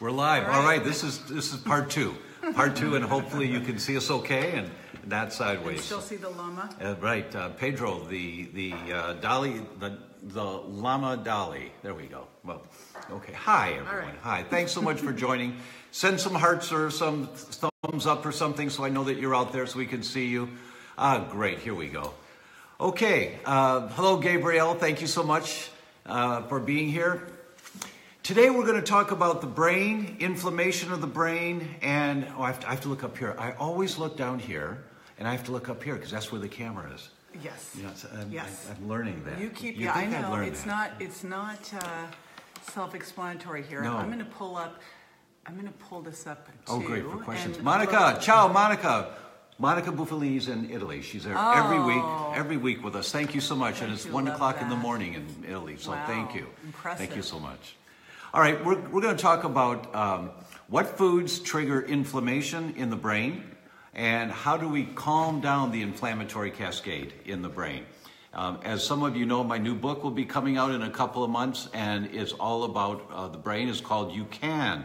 We're live. All right. This is part two. Part two, and hopefully you can see us okay and not sideways. And still see the llama. Right, Pedro, the Dolly, the llama Dolly. There we go. Well, okay. Hi everyone. All right. Hi. Thanks so much for joining. Send some hearts or some thumbs up or something, so I know that you're out there, so we can see you. Great. Here we go. Okay. Hello, Gabrielle. Thank you so much for being here. Today we're going to talk about the brain, inflammation of the brain, and I have to look up here. I always look down here, and I have to look up here because that's where the camera is. Yes. You know, Yes. I'm learning that. You keep. You Yeah, I think I've know. learned It's that? not self-explanatory here. No. I'm going to pull this up too. Oh, great, for questions. And Monica, ciao, Monica. Monica Buffalini's in Italy. She's there every week with us. Thank you so much. And it's 1 o'clock in the morning in Italy, so wow. thank you. Impressive. Thank you so much. All right, we're going to talk about what foods trigger inflammation in the brain and how do we calm down the inflammatory cascade in the brain. As some of you know, my new book will be coming out in a couple of months, and it's all about the brain. It's called You Can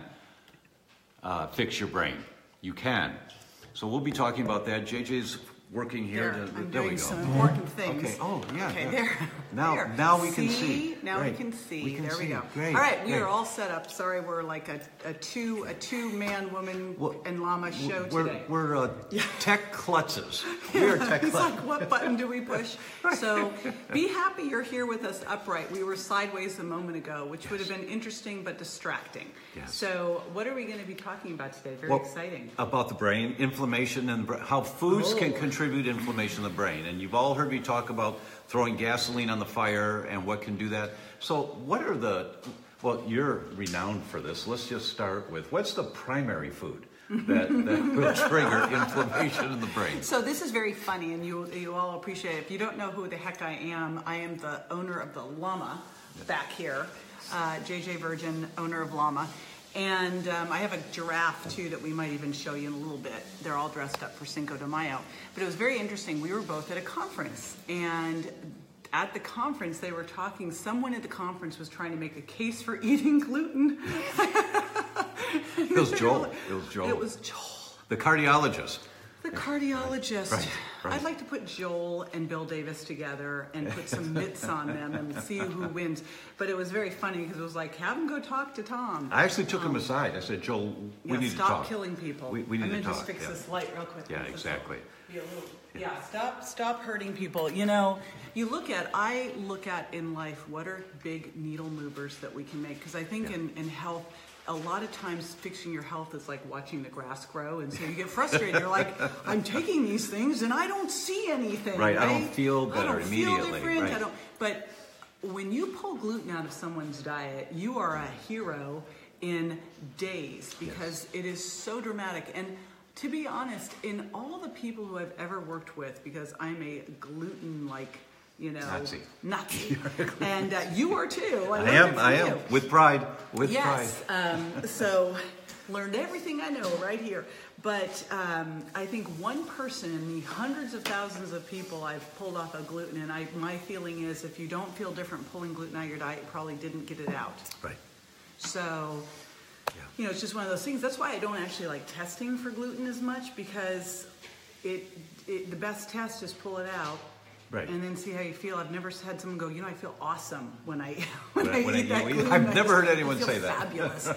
Fix Your Brain. You can. So we'll be talking about that. JJ's working here. I'm there we doing go. some important things. Okay. Oh, yeah. Okay, yeah. there. Now we can see. Now right. we can see. We can there see. we go. Great. All right, we great. are all set up. Sorry, we're like a two-man, woman, and llama show today. We're tech klutzes. We are tech It's klutzes. like, what button do we push? So be happy you're here with us upright. We were sideways a moment ago, which would have been interesting but distracting. Yes. So what are we going to be talking about today? Very exciting. About the brain, inflammation, and how foods can contribute inflammation in the brain. And you've all heard me talk about throwing gasoline on the fire and what can do that. So what are well, you're renowned for this. Let's just start with, what's the primary food that will trigger inflammation in the brain? So this is very funny, and you all appreciate it. If you don't know who the heck I am the owner of the llama back here, JJ Virgin, owner of Llama. And I have a giraffe, too, that we might even show you in a little bit. They're all dressed up for Cinco de Mayo. But it was very interesting. We were both at a conference, and at the conference, they were talking. Someone at the conference was trying to make a case for eating gluten. It was Joel. It was Joel. It was Joel. The cardiologist. The cardiologist. Right. I'd like to put Joel and Bill Davis together and put some mitts on them and see who wins. But it was very funny because it was like, have him go talk to Tom. I actually took him aside. I said, Joel, we need to talk. Stop killing people. We need to talk. I'm going to just fix this light real quick. Yeah, exactly. Stop hurting people. I look at in life, what are big needle movers that we can make? Because I think in health, a lot of times fixing your health is like watching the grass grow, and so you get frustrated. You're like, I'm taking these things and I don't see anything. Right, I don't feel better I don't immediately. Feel different. Right. But when you pull gluten out of someone's diet, you are a hero in days because it is so dramatic. And to be honest, in all the people who I've ever worked with, because I'm a gluten Nazi. And you are too. I am. With pride. With pride. So learned everything I know right here. But I think one person in the hundreds of thousands of people I've pulled off of gluten, and my feeling is if you don't feel different pulling gluten out of your diet, you probably didn't get it out. Right. So, it's just one of those things. That's why I don't actually like testing for gluten as much, because the best test is pull it out. Right. And then see how you feel. I've never had someone go, I feel awesome when I eat that gluten. I've never heard anyone say that. Fabulous.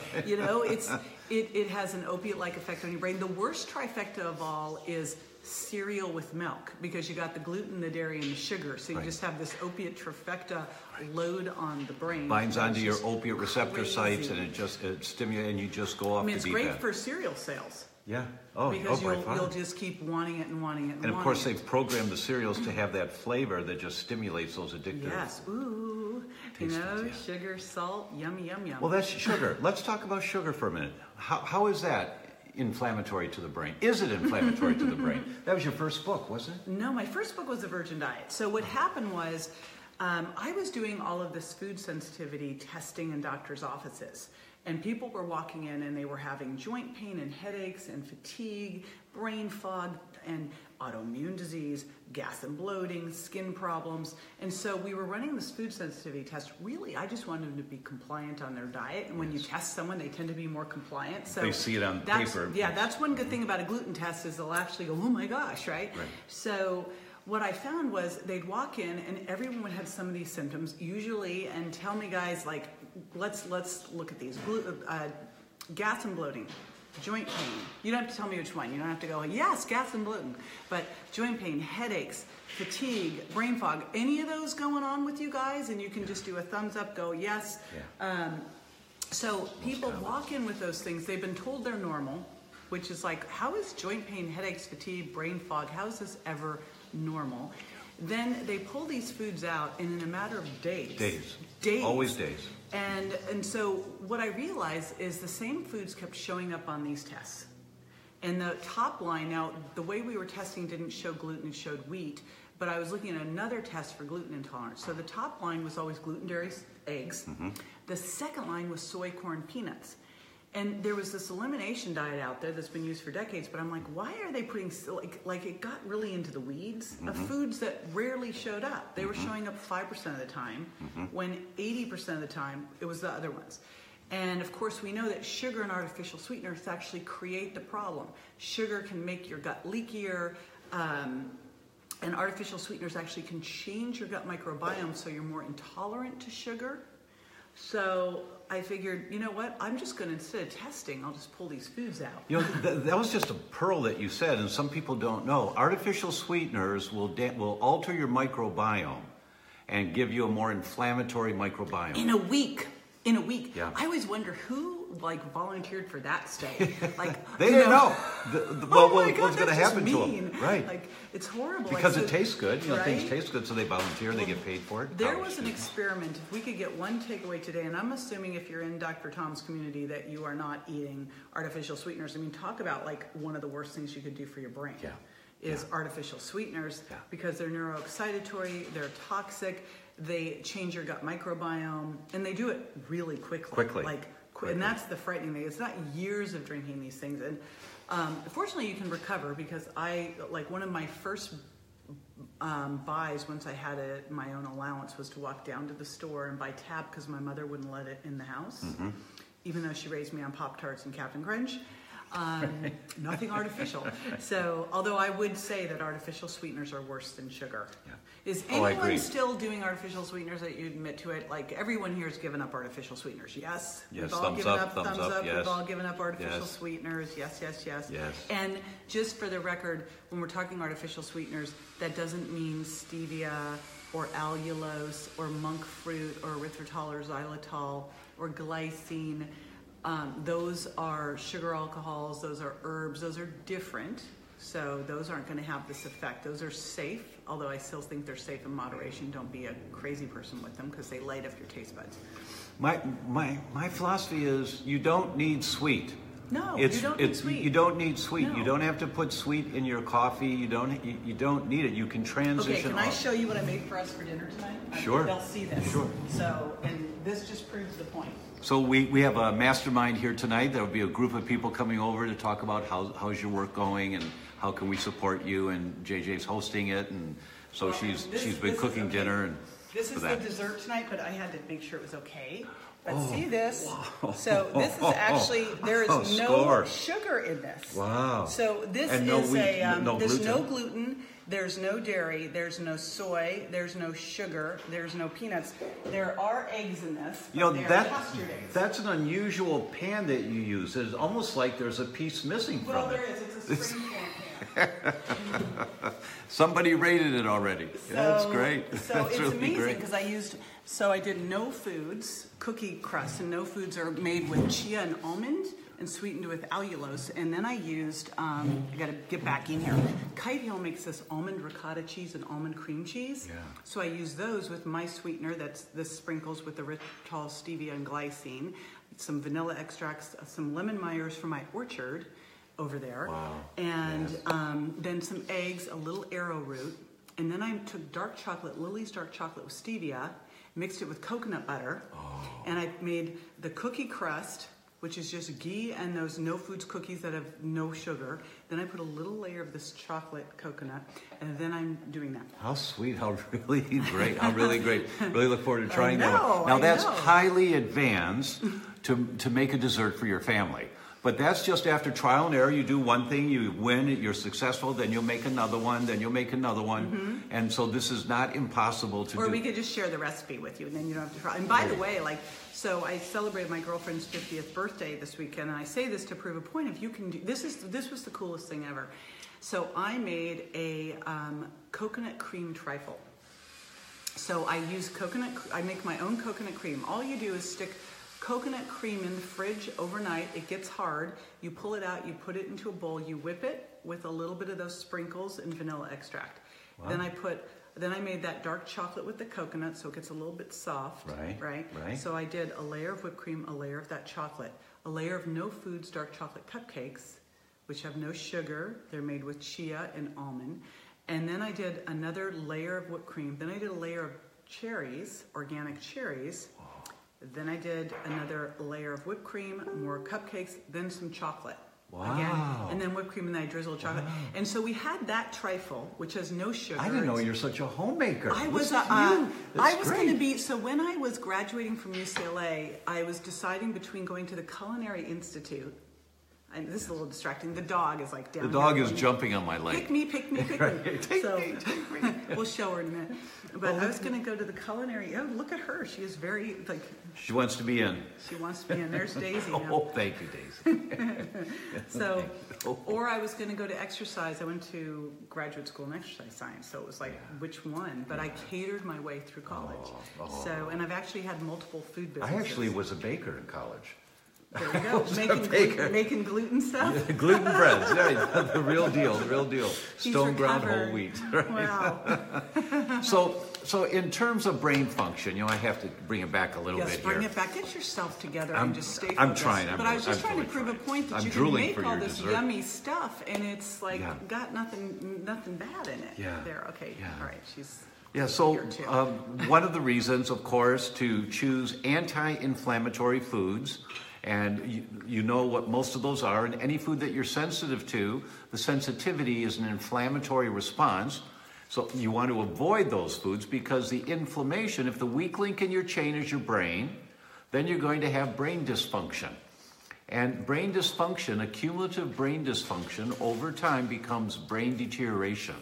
It has an opiate-like effect on your brain. The worst trifecta of all is cereal with milk, because you got the gluten, the dairy, and the sugar. So you just have this opiate trifecta load on the brain. Binds onto your opiate receptor sites, and it stimulates, and you just go off the deep end. It's great for cereal sales. Yeah. Because you'll just keep wanting it and wanting it and of course, they've programmed the cereals to have that flavor that just stimulates those addictive. Yes. Ooh. Sugar, salt, yummy, yum, yum. Well, that's sugar. Let's talk about sugar for a minute. How is that inflammatory to the brain? Is it inflammatory to the brain? That was your first book, wasn't it? No, my first book was The Virgin Diet. So what happened was, I was doing all of this food sensitivity testing in doctors' offices. And people were walking in and they were having joint pain and headaches and fatigue, brain fog and autoimmune disease, gas and bloating, skin problems. And so we were running this food sensitivity test. Really, I just wanted them to be compliant on their diet. And when you test someone, they tend to be more compliant. So they see it on paper. Yeah, that's one good thing about a gluten test is they'll actually go, oh my gosh, right? So what I found was they'd walk in and everyone would have some of these symptoms usually, and tell me, guys, like, let's look at these. Gas and bloating, joint pain. You don't have to tell me which one. You don't have to go, yes, gas and bloating. But joint pain, headaches, fatigue, brain fog, any of those going on with you guys? And you can just do a thumbs up, go yes. So people walk in with those things. They've been told they're normal, which is like, how is joint pain, headaches, fatigue, brain fog, how is this ever normal? Then they pull these foods out, and in a matter of days. Always days. And so what I realized is the same foods kept showing up on these tests. And the top line, now the way we were testing didn't show gluten, it showed wheat, but I was looking at another test for gluten intolerance. So the top line was always gluten, dairy, eggs. The second line was soy, corn, peanuts. And there was this elimination diet out there that's been used for decades, but I'm like, why are they putting, like it got really into the weeds of foods that rarely showed up. They were showing up 5% of the time, when 80% of the time it was the other ones. And of course we know that sugar and artificial sweeteners actually create the problem. Sugar can make your gut leakier, and artificial sweeteners actually can change your gut microbiome so you're more intolerant to sugar. So I figured, you know what, I'm just going to, instead of testing, I'll just pull these foods out. You know, that was just a pearl that you said, and some people don't know. Artificial sweeteners will alter your microbiome and give you a more inflammatory microbiome. In a week. Yeah. I always wonder who volunteered for that study. Like they didn't know. What's going to happen to them? Right. Like it's horrible. Because it tastes good. You know, things taste good, so they volunteer and they get paid for it. There was an experiment. If we could get one takeaway today, and I'm assuming if you're in Dr. Tom's community that you are not eating artificial sweeteners. I mean, talk about like one of the worst things you could do for your brain. Is artificial sweeteners because they're neuroexcitatory, they're toxic, they change your gut microbiome, and they do it really quickly. And that's the frightening thing. It's not years of drinking these things. And fortunately, you can recover because one of my first buys once I had my own allowance was to walk down to the store and buy Tab because my mother wouldn't let it in the house, even though she raised me on Pop-Tarts and Captain Crunch. Nothing artificial. So, although I would say that artificial sweeteners are worse than sugar. Is anyone still doing artificial sweeteners that you admit to it? Like everyone here has given up artificial sweeteners. Yes. We've all given up. Thumbs up. Yes. We've all given up artificial sweeteners. Yes. And just for the record, when we're talking artificial sweeteners, that doesn't mean stevia or allulose or monk fruit or erythritol or xylitol or glycine. Those are sugar alcohols, those are herbs, those are different. So those aren't going to have this effect. Those are safe, although I still think they're safe in moderation. Don't be a crazy person with them because they light up your taste buds. My philosophy is you don't need sweet. No, you don't need sweet. You don't need sweet. No. You don't have to put sweet in your coffee. You don't need it. You can transition. Okay, can I show you what I made for us for dinner tonight? Sure. They'll see this. Sure. So, and this just proves the point. So we have a mastermind here tonight. There will be a group of people coming over to talk about how's your work going and how can we support you. And JJ's hosting it, and so she's been cooking dinner and. This is the dessert tonight, but I had to make sure it was okay. But see this? Wow. So this is actually, there is no sugar in this. Wow. So this is there's no gluten, there's no dairy, there's no soy, there's no sugar, there's no peanuts. There are eggs in this. You know, that's an unusual pan that you use. It's almost like there's a piece missing from it. Well, there is. It's a spring pan. Somebody rated it already. So, that's great. So that's it's really amazing because I did no foods, cookie crust, and no foods are made with chia and almond and sweetened with allulose. And then I used, I got to get back in here. Kite Hill makes this almond ricotta cheese and almond cream cheese. Yeah. So I use those with my sweetener. That's the sprinkles with erythritol, stevia, and glycine. Some vanilla extracts, some lemon Meyers from my orchard over there. Wow. And then some eggs, a little arrowroot, And then I took dark chocolate, Lily's dark chocolate with stevia, mixed it with coconut butter, and I made the cookie crust, which is just ghee and those no foods cookies that have no sugar. Then I put a little layer of this chocolate coconut, and then I'm doing that. How sweet, how really great, how really great. Really look forward to trying that one. Now I that's know. highly advanced to make a dessert for your family. But that's just after trial and error. You do one thing, you win, you're successful, then you'll make another one, then you'll make another one. And so this is not impossible to do. Or we could just share the recipe with you, and then you don't have to try. And by the way, so I celebrated my girlfriend's 50th birthday this weekend, and I say this to prove a point. If you can do this was the coolest thing ever. So I made a coconut cream trifle. So I use I make my own coconut cream. All you do is stick coconut cream in the fridge overnight. It gets hard. You pull it out, you put it into a bowl, you whip it with a little bit of those sprinkles and vanilla extract. Wow. Then I made that dark chocolate with the coconut, so it gets a little bit soft. Right. So I did a layer of whipped cream, a layer of that chocolate, a layer of no foods dark chocolate cupcakes, which have no sugar. They're made with chia and almond. And then I did another layer of whipped cream. Then I did a layer of cherries, organic cherries. Then I did another layer of whipped cream, more cupcakes, then some chocolate. Wow. Again, and then whipped cream, and then I drizzled chocolate. Wow. And so we had that trifle, which has no sugar. I didn't know you're such a homemaker. I was going to be, so when I was graduating from UCLA, I was deciding between going to the Culinary Institute. And this is a little distracting. The dog is like down. The dog is jumping on my leg. Pick me, pick me, pick me. Take me. We'll show her in a minute. But I was going to go to the culinary. Oh, look at her. She is very, like... She wants to be in. She wants to be in. There's Daisy now. Oh, thank you, Daisy. Or I was going to go to exercise. I went to graduate school in exercise science. So it was like, which one? But I catered my way through college. So, and I've actually had multiple food businesses. I actually was a baker in college. There you go. Making gluten stuff? Yeah, gluten breads. Yeah, the real deal, Stone ground whole wheat. Right? Wow. So in terms of brain function, I have to bring it back a little bit here. Yes, bring it back. Get yourself together and just stay focused. I'm trying. But I was just trying to prove a point that you can make all this yummy stuff, and it's like got nothing bad in it. Yeah. There. Okay. Yeah. All right. She's. Yeah, so one of the reasons, of course, to choose anti-inflammatory foods, and you know what most of those are, and any food that you're sensitive to, the sensitivity is an inflammatory response. So you want to avoid those foods because the inflammation, if the weak link in your chain is your brain, then you're going to have brain dysfunction. And brain dysfunction, accumulative brain dysfunction, over time becomes brain deterioration.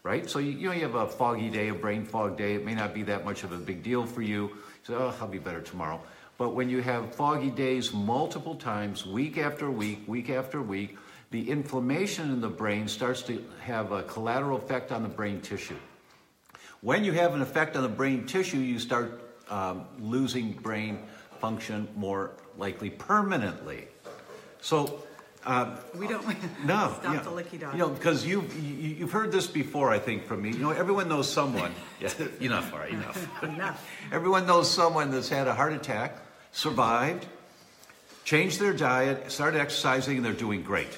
Right? So you have a foggy day, a brain fog day. It may not be that much of a big deal for you. So, I'll be better tomorrow. But when you have foggy days multiple times, week after week, the inflammation in the brain starts to have a collateral effect on the brain tissue. When you have an effect on the brain tissue, you start losing brain function more likely permanently. So we don't no, stop the licky dog. Because you've heard this before, I think, from me. Everyone knows someone. Yeah, enough, all right, enough. Enough. Everyone knows someone that's had a heart attack, survived, changed their diet, started exercising, and they're doing great.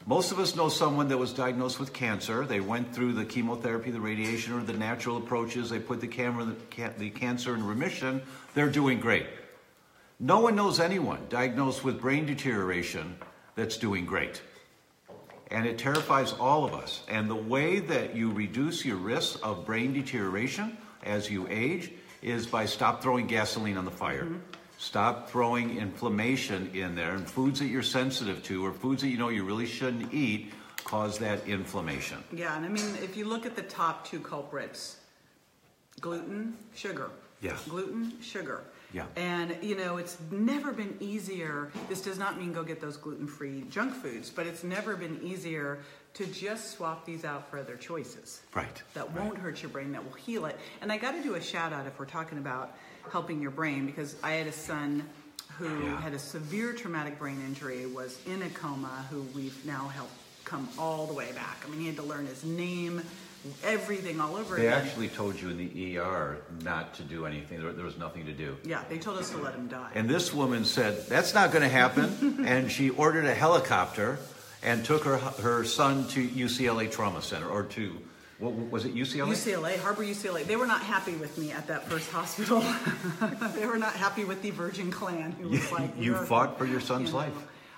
Most of us know someone that was diagnosed with cancer. They went through the chemotherapy, the radiation, or the natural approaches. They put the cancer in remission. They're doing great. No one knows anyone diagnosed with brain deterioration that's doing great. And it terrifies all of us. And the way that you reduce your risk of brain deterioration as you age is by stop throwing gasoline on the fire. Mm-hmm. Stop throwing inflammation in there, and foods that you're sensitive to or foods that you really shouldn't eat cause that inflammation. Yeah, and I mean, if you look at the top two culprits, gluten, sugar. Yeah. Gluten, sugar. Yeah. And, it's never been easier. This does not mean go get those gluten-free junk foods, but it's never been easier to just swap these out for other choices. Right. That won't hurt your brain, that will heal it. And I got to do a shout out if we're talking about helping your brain, because I had a son who had a severe traumatic brain injury, was in a coma, who we've now helped come all the way back. I mean, he had to learn his name, everything all over again. They actually told you in the ER not to do anything. There was nothing to do. Yeah, they told us to let him die. And this woman said, that's not going to happen. And she ordered a helicopter and took her son to UCLA Trauma Center, or to What was it, UCLA? UCLA, Harbor UCLA. They were not happy with me at that first hospital. They were not happy with the Virgin clan. Who was like, you fought for your son's life.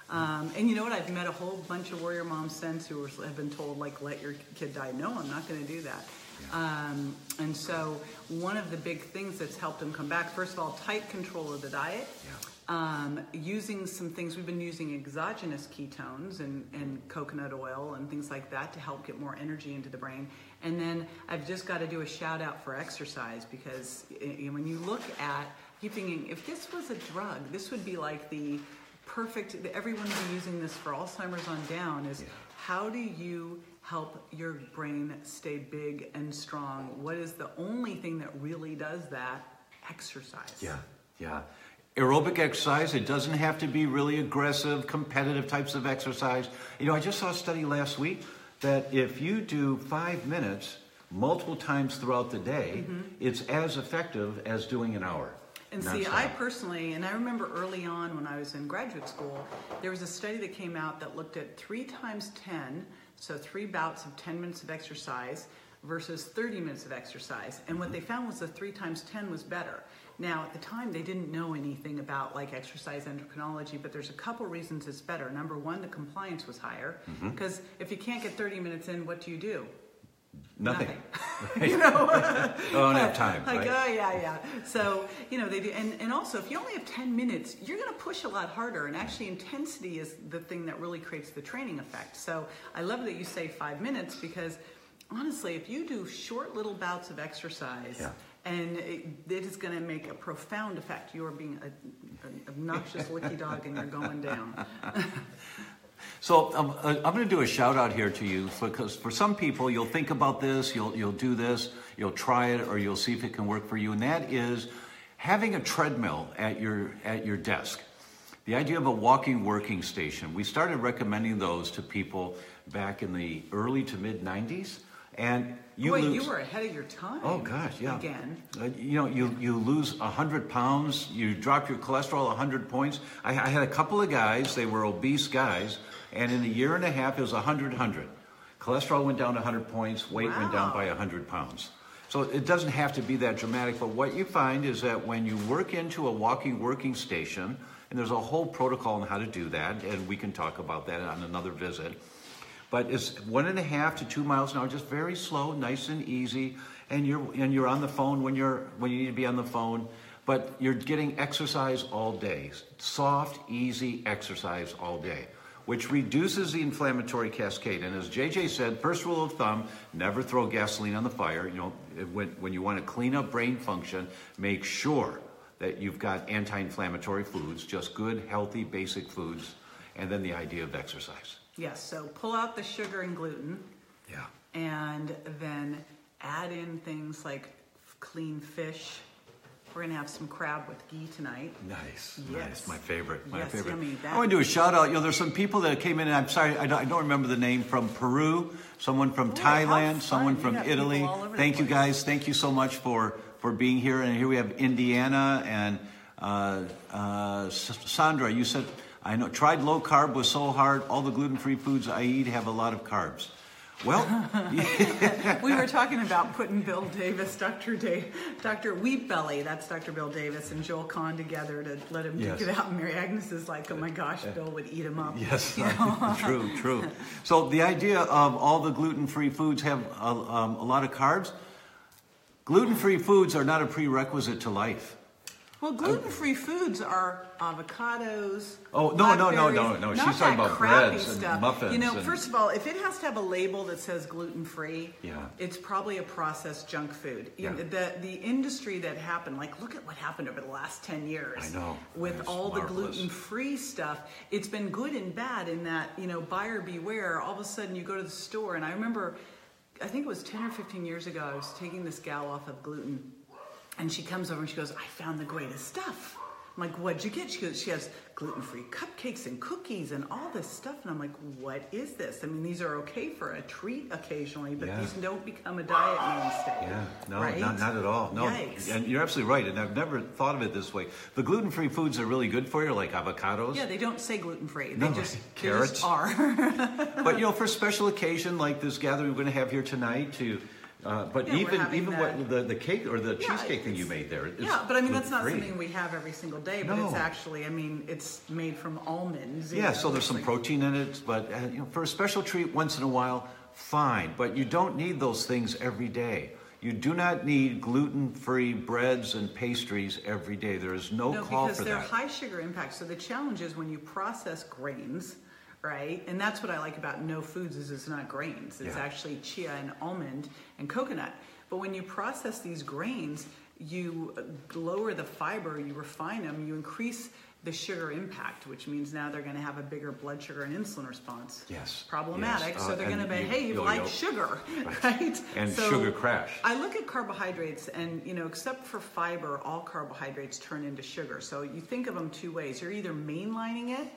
And you know what? I've met a whole bunch of warrior moms since who have been told, like, let your kid die. No, I'm not going to do that. Yeah. And so one of the big things that's helped them come back, first of all, tight control of the diet. Yeah. Using some things, we've been using exogenous ketones and coconut oil and things like that to help get more energy into the brain. And then I've just got to do a shout out for exercise, because when you look at, keep thinking, if this was a drug, this would be like the perfect, everyone would be using this for Alzheimer's on down, is how do you help your brain stay big and strong? What is the only thing that really does that? Exercise. Yeah, yeah. Aerobic exercise, it doesn't have to be really aggressive, competitive types of exercise. You know, I just saw a study last week that if you do 5 minutes multiple times throughout the day, it's as effective as doing an hour. And see, I personally, and I remember early on when I was in graduate school, there was a study that came out that looked at 3 times 10, so 3 bouts of 10 minutes of exercise versus 30 minutes of exercise. And what they found was the 3 times 10 was better. Now, at the time, they didn't know anything about like exercise endocrinology, but there's a couple reasons it's better. Number one, the compliance was higher, because if you can't get 30 minutes in, what do? Nothing. You know, I don't have time. Like, right? oh yeah. So you know they do, and also if you only have 10 minutes, you're going to push a lot harder. And actually, intensity is the thing that really creates the training effect. So I love that you say 5 minutes, because honestly, if you do short little bouts of exercise. Yeah. And it is going to make a profound effect. You are being an obnoxious licky dog, and you're going down. So I'm going to do a shout out here to you, because for some people, you'll think about this, you'll do this, you'll try it, or you'll see if it can work for you. And that is having a treadmill at your desk. The idea of a walking working station. We started recommending those to people back in the early to mid 90s. And you were ahead of your time. Oh gosh, yeah. Again. You know, you lose 100 pounds, you drop your cholesterol 100 points. I had a couple of guys, they were obese guys, and in a year and a half, it was 100. Cholesterol went down 100 points, weight went down by 100 pounds. So it doesn't have to be that dramatic, but what you find is that when you work into a walking working station, and there's a whole protocol on how to do that, and we can talk about that on another visit. But it's 1.5 to 2 miles an hour, just very slow, nice and easy. And you're on the phone when you need to be on the phone. But you're getting exercise all day, soft, easy exercise all day, which reduces the inflammatory cascade. And as JJ said, first rule of thumb: never throw gasoline on the fire. You know, when you want to clean up brain function, make sure that you've got anti-inflammatory foods, just good, healthy, basic foods, and then the idea of exercise. Yes, so pull out the sugar and gluten. Yeah. And then add in things like clean fish. We're going to have some crab with ghee tonight. Nice. Yes. Nice. My favorite. Yummy. I want to do a shout out. You know, there's some people that came in, and I'm sorry, I don't remember the name, from Peru, someone from Thailand, someone from Italy. Thank you guys. Thank you so much for being here. And here we have Indiana and Sandra. You said, I know, tried low carb, was so hard. All the gluten-free foods I eat have a lot of carbs. Well, we were talking about putting Bill Davis, Dr. Wheat Belly, that's Dr. Bill Davis, and Joel Kahn together to let him duke it out. And Mary Agnes is like, oh my gosh, Bill would eat him up. Yes, true. So the idea of all the gluten-free foods have a lot of carbs. Gluten-free foods are not a prerequisite to life. Well, gluten-free foods are avocados. Oh, no. She's talking about breads and muffins. You know, first of all, if it has to have a label that says gluten-free, yeah, it's probably a processed junk food. Yeah. The industry that happened, like look at what happened over the last 10 years. I know. With all the gluten-free stuff. It's been good and bad in that, you know, buyer beware. All of a sudden you go to the store, and I remember, I think it was 10 or 15 years ago, I was taking this gal off of gluten. And she comes over and she goes, I found the greatest stuff. I'm like, what'd you get? She goes, she has gluten-free cupcakes and cookies and all this stuff. And I'm like, what is this? I mean, these are okay for a treat occasionally, but these don't become a diet mainstay. Yeah, no, right? not at all. No, Yikes. and you're absolutely right. And I've never thought of it this way. The gluten-free foods are really good for you, like avocados. Yeah, they don't say gluten-free. No, They just carrots are. But for a special occasion like this gathering we're going to have here tonight, but even what the cake or the cheesecake thing you made there. But I mean that's not something we have every single day. But it's actually, I mean, it's made from almonds. Yeah, so there's some protein in it. But for a special treat once in a while, fine. But you don't need those things every day. You do not need gluten-free breads and pastries every day. There is no call for that. Because they're high sugar impact. So the challenge is when you process grains, right? And that's what I like about no foods is it's not grains. It's actually chia and almond and coconut. But when you process these grains, you lower the fiber, you refine them, you increase the sugar impact, which means now they're going to have a bigger blood sugar and insulin response. Yes. Problematic. Yes. So they're going to behave like sugar, right? And so sugar crash. I look at carbohydrates and, except for fiber, all carbohydrates turn into sugar. So you think of them two ways. You're either mainlining it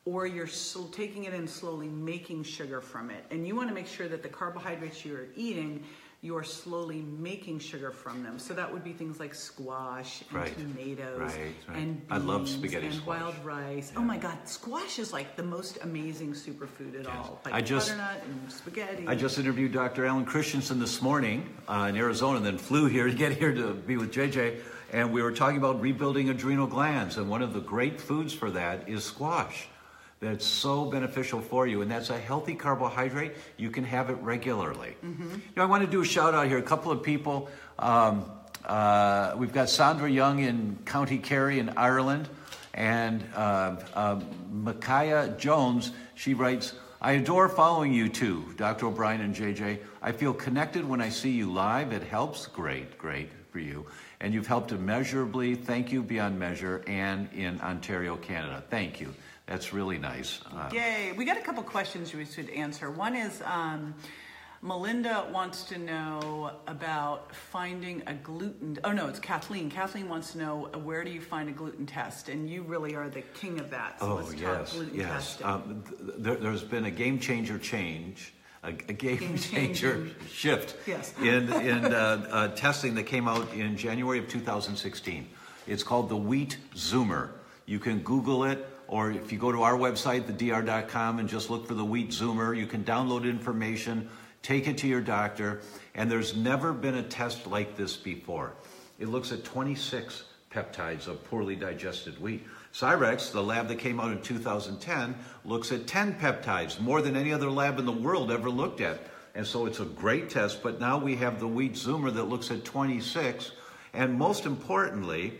or you're taking it and slowly making sugar from it. And you want to make sure that the carbohydrates you're eating, you're slowly making sugar from them. So that would be things like squash and tomatoes and beans I love spaghetti and squash. Wild rice. Oh my God, squash is like the most amazing superfood at all. Like butternut and spaghetti. I just interviewed Dr. Alan Christensen this morning in Arizona and then flew here to get here to be with JJ. And we were talking about rebuilding adrenal glands. And one of the great foods for that is squash. That's so beneficial for you, and that's a healthy carbohydrate. You can have it regularly. I want to do a shout out here. A couple of people. We've got Sandra Young in County Kerry in Ireland, and Micaiah Jones. She writes, "I adore following you two, Dr. O'Brien and JJ. I feel connected when I see you live. It helps. Great for you. And you've helped immeasurably. Thank you beyond measure. And in Ontario, Canada. Thank you." That's really nice. Yay. We got a couple questions we should answer. One is Melinda wants to know about finding a it's Kathleen. Kathleen wants to know, where do you find a gluten test? And you really are the king of that. So let's talk gluten testing. There's been a game changer a game changer shift in testing that came out in January of 2016. It's called the Wheat Zoomer. You can Google it. Or if you go to our website, theDr.com, and just look for the Wheat Zoomer, you can download information, take it to your doctor, and there's never been a test like this before. It looks at 26 peptides of poorly digested wheat. Cyrex, the lab that came out in 2010, looks at 10 peptides, more than any other lab in the world ever looked at. And so it's a great test, but now we have the Wheat Zoomer that looks at 26, and most importantly,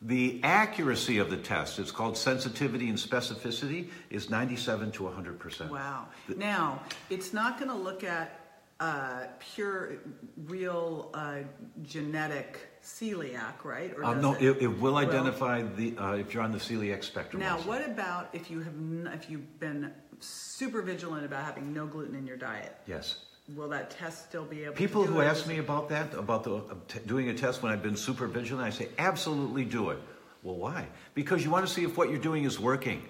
the accuracy of the test, it's called sensitivity and specificity, is 97 to 100%. Wow. Now, it's not going to look at pure, real genetic celiac, right? Or no, it will identify if you're on the celiac spectrum. Now, also. what about if you've been super vigilant about having no gluten in your diet? Yes. Will that test still be able People to do who it? ask me about that, about doing a test when I've been super vigilant, I say, absolutely do it. Well, why? Because you want to see if what you're doing is working.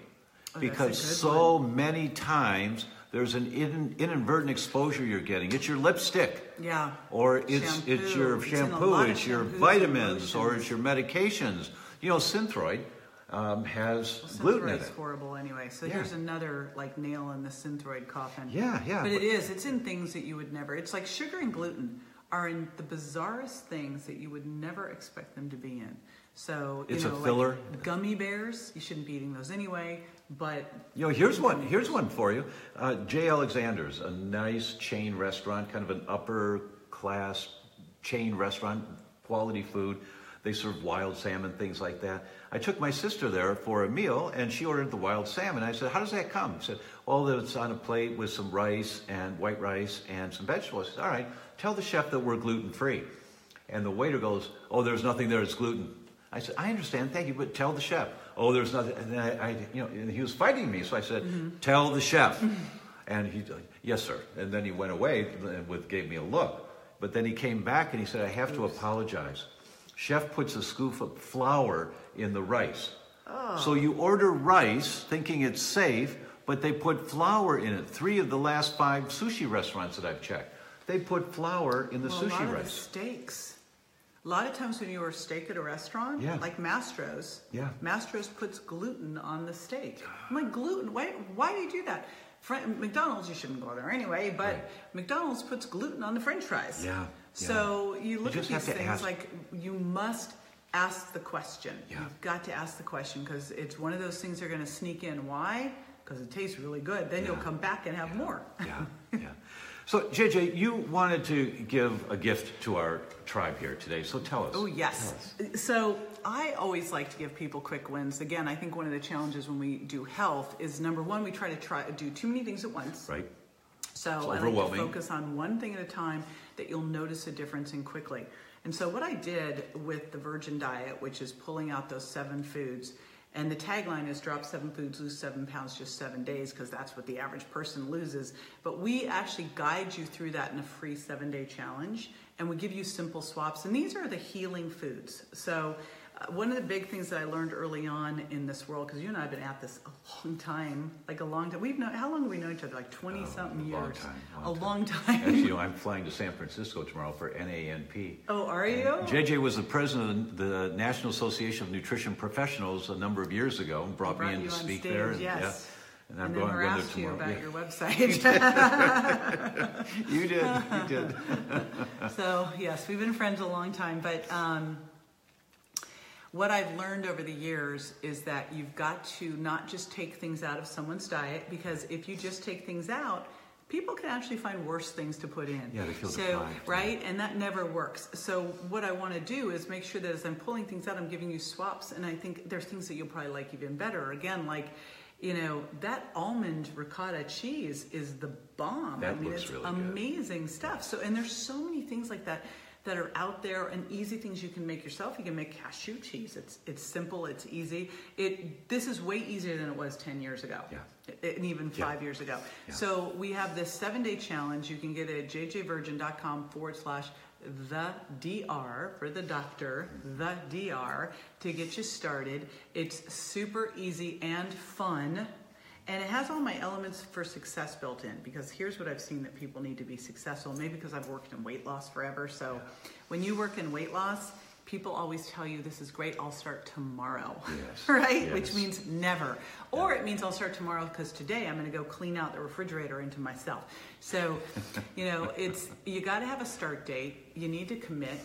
Because so many times there's an inadvertent exposure you're getting. It's your lipstick. Yeah. Or it's your shampoo, it's your vitamins, or it's your medications. Synthroid has gluten in it. Synthroid's horrible anyway. So here's another nail in the Synthroid coffin. Yeah. But it's in things that you would never. It's like sugar and gluten are in the bizarrest things that you would never expect them to be in. So it's a filler. Like gummy bears, you shouldn't be eating those anyway. But here's one for you. J. Alexander's, a nice chain restaurant, kind of an upper class chain restaurant, quality food. They serve wild salmon, things like that. I took my sister there for a meal, and she ordered the wild salmon. I said, "How does that come?" She said, "Well, it's on a plate with some rice and white rice and some vegetables." I said, "All right, tell the chef that we're gluten-free." And the waiter goes, "Oh, there's nothing there, it's gluten." I said, "I understand, thank you, but tell the chef." "Oh, there's nothing." And then and he was fighting me, so I said, "Tell the chef." And he said, "Yes, sir." And then he went away and gave me a look. But then he came back and he said, "I have to apologize. Chef puts a scoop of flour in the rice. Oh. So you order rice thinking it's safe, but they put flour in it. 3 of the last 5 sushi restaurants that I've checked, they put flour in the sushi a lot of rice. the steaks. A lot of times when you order steak at a restaurant, like Mastro's, Mastro's puts gluten on the steak. I'm like, gluten? Why do you do that? McDonald's, you shouldn't go there anyway, but McDonald's puts gluten on the French fries. So you look at these things like you must ask the question. You've got to ask the question because it's one of those things that are going to sneak in. Why? Because it tastes really good. Then you'll come back and have more. So, JJ, you wanted to give a gift to our tribe here today, so tell us. Oh, yes. So, I always like to give people quick wins. Again, I think one of the challenges when we do health is, number one, we try to do too many things at once. Right. So, I like to focus on one thing at a time that you'll notice a difference in quickly. And so, what I did with the Virgin Diet, which is pulling out those 7 foods, and the tagline is drop 7 foods, lose 7 pounds, just 7 days, because that's what the average person loses. But we actually guide you through that in a free 7-day challenge, and we give you simple swaps. And these are the healing foods. So one of the big things that I learned early on in this world, because you and I have been at this a long time, how long have we known each other? Like 20-something years. A long time. Actually, I'm flying to San Francisco tomorrow for NANP. Oh, are you? JJ was the president of the National Association of Nutrition Professionals a number of years ago and brought me in to speak there. And, and I'm going there tomorrow. About your website. You did. So, yes, we've been friends a long time, but what I've learned over the years is that you've got to not just take things out of someone's diet, because if you just take things out, people can actually find worse things to put in. Yeah, they feel deprived. Right? And that never works. So what I want to do is make sure that as I'm pulling things out, I'm giving you swaps. And I think there's things that you'll probably like even better. Again, like, that almond ricotta cheese is the bomb. Looks really amazing stuff. So, and there's so many things like that are out there, and easy things you can make yourself. You can make cashew cheese. It's simple, it's easy. This is way easier than it was 10 years ago. And even 5 years ago. So we have this 7-day challenge. You can get it at DrTomOBryanGlutenFree for the doctor, theDr, to get you started. It's super easy and fun. And it has all my elements for success built in, because here's what I've seen that people need to be successful, maybe because I've worked in weight loss forever. So when you work in weight loss, people always tell you, this is great, I'll start tomorrow, right? Which means never. Or it means I'll start tomorrow because today I'm going to go clean out the refrigerator into myself. So, you got to have a start date. You need to commit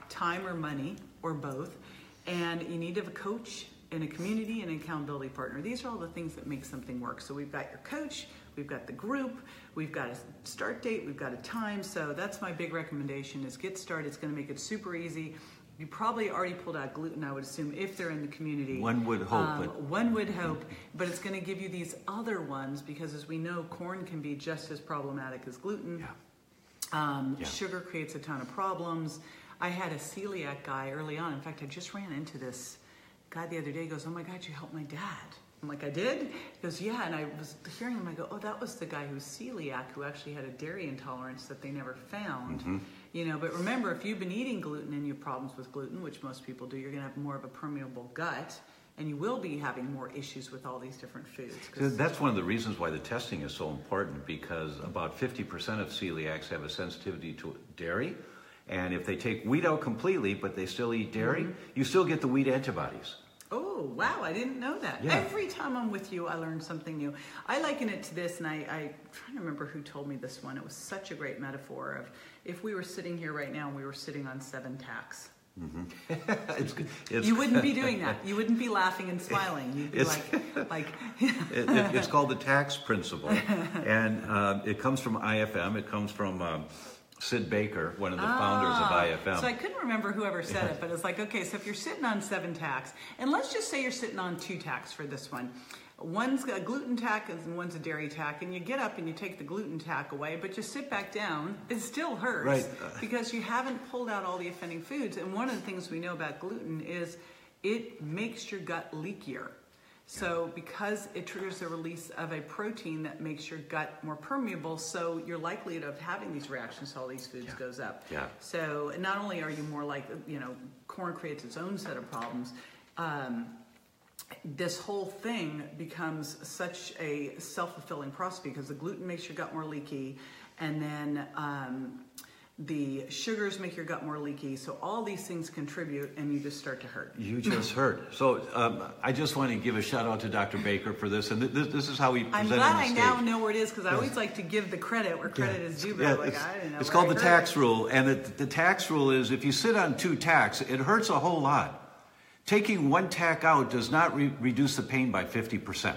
time or money or both. And you need to have a coach and a community and an accountability partner. These are all the things that make something work. So we've got your coach, we've got the group, we've got a start date, we've got a time. So that's my big recommendation, is get started. It's going to make it super easy. You probably already pulled out gluten, I would assume, if they're in the community. One would hope. One would hope, but it's going to give you these other ones, because as we know, corn can be just as problematic as gluten. Sugar creates a ton of problems. I had a celiac guy early on. In fact, I just ran into this guy the other day. He goes, oh my God, you helped my dad. I'm like, I did? He goes, yeah. And I was hearing him. I go, oh, that was the guy who's celiac, who actually had a dairy intolerance that they never found. But remember, if you've been eating gluten and you have problems with gluten, which most people do, you're going to have more of a permeable gut, and you will be having more issues with all these different foods. That's one of the reasons why the testing is so important, because about 50% of celiacs have a sensitivity to dairy. And if they take wheat out completely, but they still eat dairy, you still get the wheat antibodies. Oh, wow, I didn't know that. Every time I'm with you, I learn something new. I liken it to this, and I'm trying to remember who told me this one. It was such a great metaphor of, if we were sitting here right now and we were sitting on 7 tacks. You wouldn't be doing that. You wouldn't be laughing and smiling. You'd be it's called the tax principle. And it comes from IFM. It comes from Sid Baker, one of the founders of IFM. So I couldn't remember whoever said it, but it's like, okay, so if you're sitting on 7 tacks, and let's just say you're sitting on 2 tacks for this one. One's a gluten tack and one's a dairy tack, and you get up and you take the gluten tack away, but you sit back down, it still hurts because you haven't pulled out all the offending foods. And one of the things we know about gluten is it makes your gut leakier. So because it triggers the release of a protein that makes your gut more permeable, so your likelihood of having these reactions to all these foods goes up. So not only are you more like, corn creates its own set of problems, this whole thing becomes such a self-fulfilling prophecy because the gluten makes your gut more leaky, and then the sugars make your gut more leaky. So all these things contribute, and you just start to hurt. You just hurt. So I just want to give a shout out to Dr. Baker for this, and this is how he presented I'm glad I the now stage. know where it is, because I always like to give the credit where credit is due, but I didn't know. It's where called I the heard tax it. rule, and the tax rule is if you sit on 2 tacks, it hurts a whole lot. Taking 1 tack out does not reduce the pain by 50%,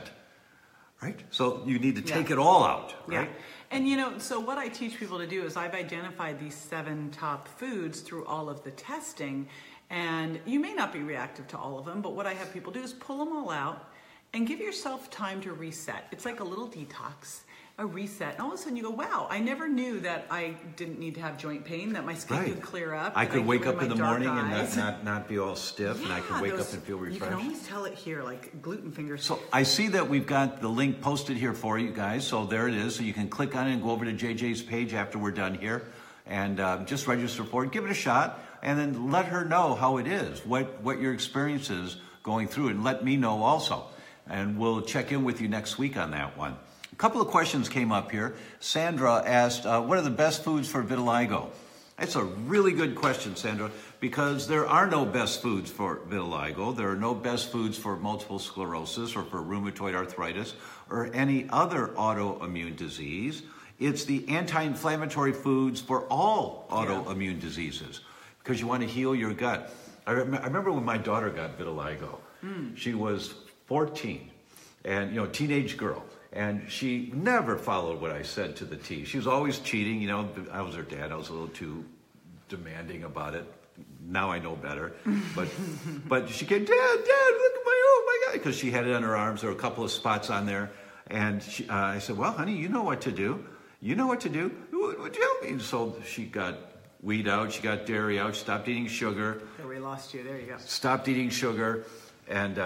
right? So you need to take it all out, right? Yeah. And so what I teach people to do is I've identified these 7 top foods through all of the testing, and you may not be reactive to all of them, but what I have people do is pull them all out and give yourself time to reset. It's like a little detox, a reset, and all of a sudden you go, wow, I never knew that I didn't need to have joint pain, that my skin could clear up. I could wake get rid up of in the my morning dark and eyes. not be all stiff, and I could wake up and feel refreshed. You can always tell it here, like gluten fingers. So I see that we've got the link posted here for you guys, so there it is. So you can click on it and go over to JJ's page after we're done here, and just register for it, give it a shot, and then let her know how it is, what your experience is going through, and let me know also. And we'll check in with you next week on that one. A couple of questions came up here. Sandra asked, what are the best foods for vitiligo? That's a really good question, Sandra, because there are no best foods for vitiligo. There are no best foods for multiple sclerosis or for rheumatoid arthritis or any other autoimmune disease. It's the anti-inflammatory foods for all autoimmune diseases, because you want to heal your gut. I remember when my daughter got vitiligo. She was 14 and, teenage girl. And she never followed what I said to the T. She was always cheating. I was her dad. I was a little too demanding about it. Now I know better. But she came, Dad, look at oh my God, because she had it on her arms. There were a couple of spots on there. And I said, well, honey, you know what to do. You know what to do. Would you help me? And so she got wheat out. She got dairy out. She stopped eating sugar. There, we lost you. There you go. Stopped eating sugar. And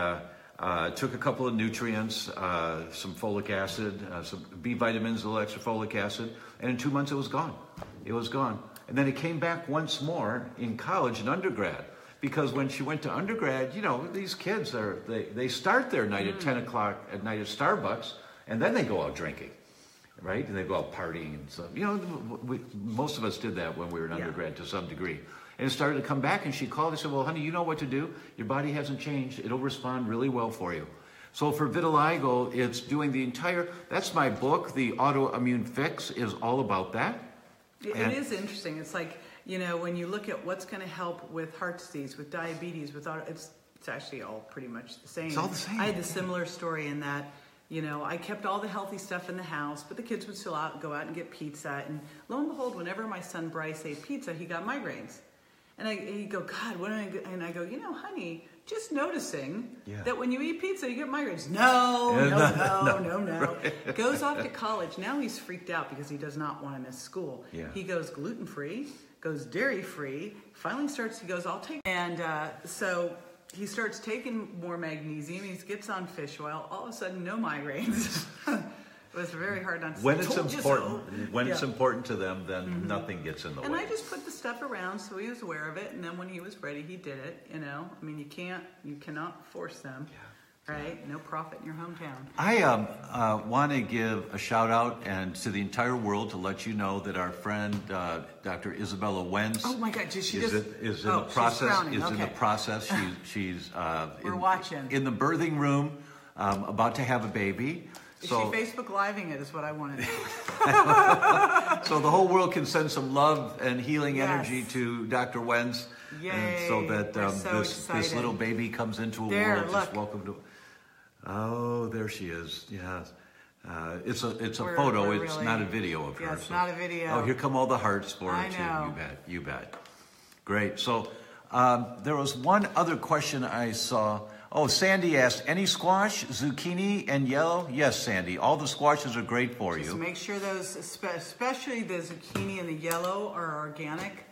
took a couple of nutrients, some folic acid, some B vitamins, a little extra folic acid, and in 2 months it was gone. It was gone. And then it came back once more in college and undergrad, because when she went to undergrad, these kids they start their night at 10 o'clock at night at Starbucks, and then they go out drinking, right? And they go out partying and stuff. Most of us did that when we were in undergrad to some degree. And it started to come back, and she called and said, well, honey, you know what to do. Your body hasn't changed. It'll respond really well for you. So for vitiligo, it's doing that's my book, The Autoimmune Fix, is all about that. It is interesting. It's like, when you look at what's going to help with heart disease, with diabetes, it's actually all pretty much the same. It's all the same. I had a similar story in that, I kept all the healthy stuff in the house, but the kids would still go out and get pizza. And lo and behold, whenever my son Bryce ate pizza, he got migraines. And he'd go, God, what am I going to do? And I go, honey, just noticing that when you eat pizza, you get migraines. No. Right. Goes off to college. Now he's freaked out because he does not want to miss school. Yeah. He goes gluten-free, goes dairy-free, finally he goes, I'll take. And so he starts taking more magnesium. He gets on fish oil. All of a sudden, no migraines. It was very hard not to when it's important. When it's important to them, then nothing gets in the way. And I just put the stuff around so he was aware of it, and then when he was ready, he did it. You cannot force them, right? No profit in your hometown. I want to give a shout out and to the entire world to let you know that our friend Dr. Isabella Wentz. Oh my God! Is in the process? Is in the process. She's we're watching in the birthing room, about to have a baby. Is she Facebook Living it is what I want to know. So the whole world can send some love and healing energy to Dr. Wentz. Yay. And so that this little baby comes into a world. Look. Just welcome to. Oh, there she is. Yeah. It's a photo. It's really, not a video of her. Yeah, it's not a video. Oh, here come all the hearts for her, know. too. You bet. Great. So there was one other question I saw. Oh, Sandy asked, any squash, zucchini, and yellow? Yes, Sandy. All the squashes are great for you. Just make sure those, especially the zucchini and the yellow, are organic.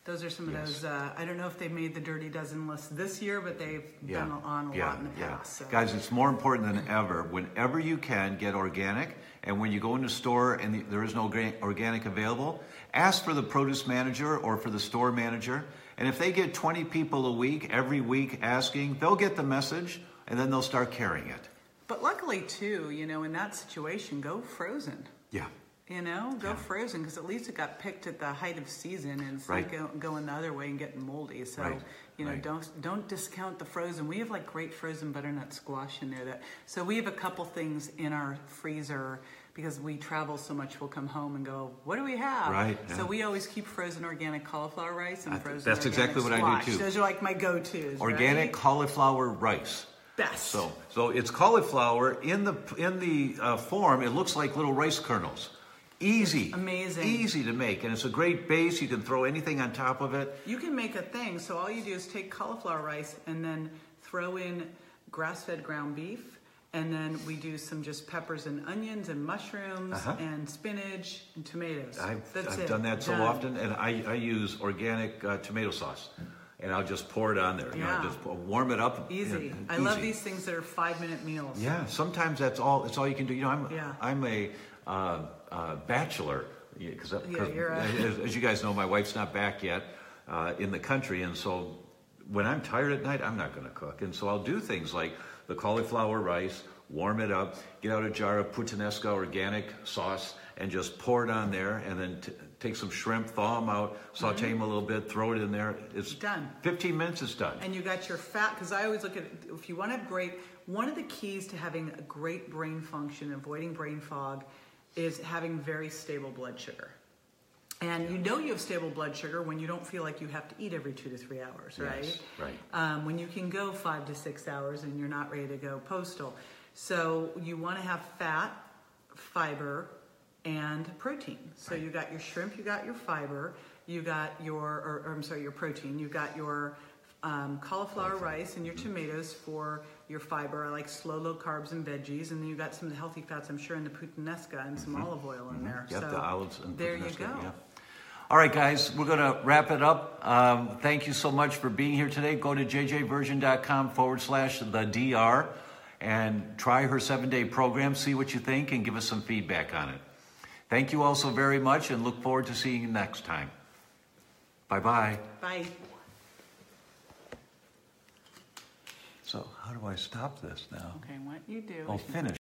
Those are some of those, I don't know if they made the Dirty Dozen list this year, but they've done on a lot in the past. So. Guys, it's more important than ever. Whenever you can, get organic. And when you go in the store and there is no organic available, ask for the produce manager or for the store manager. And if they get 20 people a week, every week asking, they'll get the message and then they'll start carrying it. But luckily too, you know, in that situation, go frozen. Yeah. You know, go frozen, because at least it got picked at the height of season, and it's Right. not going the other way and getting moldy. So, Right. you know, Right. don't discount the frozen. We have like great frozen butternut squash in there. So we have a couple things in our freezer because we travel so much. We'll come home and go, what do we have? Right, So yeah. we always keep frozen organic cauliflower rice and frozen that's organic exactly what I do, squash. too. Those are like my go-tos. Organic right? cauliflower rice. Best. So it's cauliflower in the form. It looks like little rice kernels. Easy. It's amazing. Easy to make, and it's a great base. You can throw anything on top of it. You can make a thing. So all you do is take cauliflower rice and then throw in grass-fed ground beef, and then we do some just peppers and onions and mushrooms and spinach and tomatoes. I've done that so often, and I use organic tomato sauce, and I'll just pour it on there. You know, just warm it up. Easy. I love these things that are 5-minute meals. Yeah, sometimes that's all you can do. You know, I'm a bachelor, because as you guys know, my wife's not back yet in the country, and so when I'm tired at night, I'm not going to cook, and so I'll do things like the cauliflower rice, warm it up, get out a jar of puttanesca organic sauce, and just pour it on there, and then take some shrimp, thaw them out, saute them a little bit, throw it in there. It's done. 15 minutes, it's done. And you got your fat, because I always look at it, if you want to have one of the keys to having a great brain function, avoiding brain fog, is having very stable blood sugar. And you know you have stable blood sugar when you don't feel like you have to eat every 2 to 3 hours, right? Yes, right. When you can go 5 to 6 hours and you're not ready to go postal. So you want to have fat, fiber, and protein. So you got your shrimp, you got your fiber, you got your, your protein, you got your cauliflower rice and your tomatoes for your fiber. I like low carbs and veggies, and then you got some of the healthy fats, I'm sure, in the puttanesca and some olive oil in there. Yep, so the olives and there you puttanesca, go. yeah. All right, guys, we're going to wrap it up. Thank you so much for being here today. Go to DrTomOBryanGlutenFree and try her 7-day program, see what you think, and give us some feedback on it. Thank you all so very much, and look forward to seeing you next time. Bye-bye. Bye. So how do I stop this now? Okay, what you do. Oh, finish.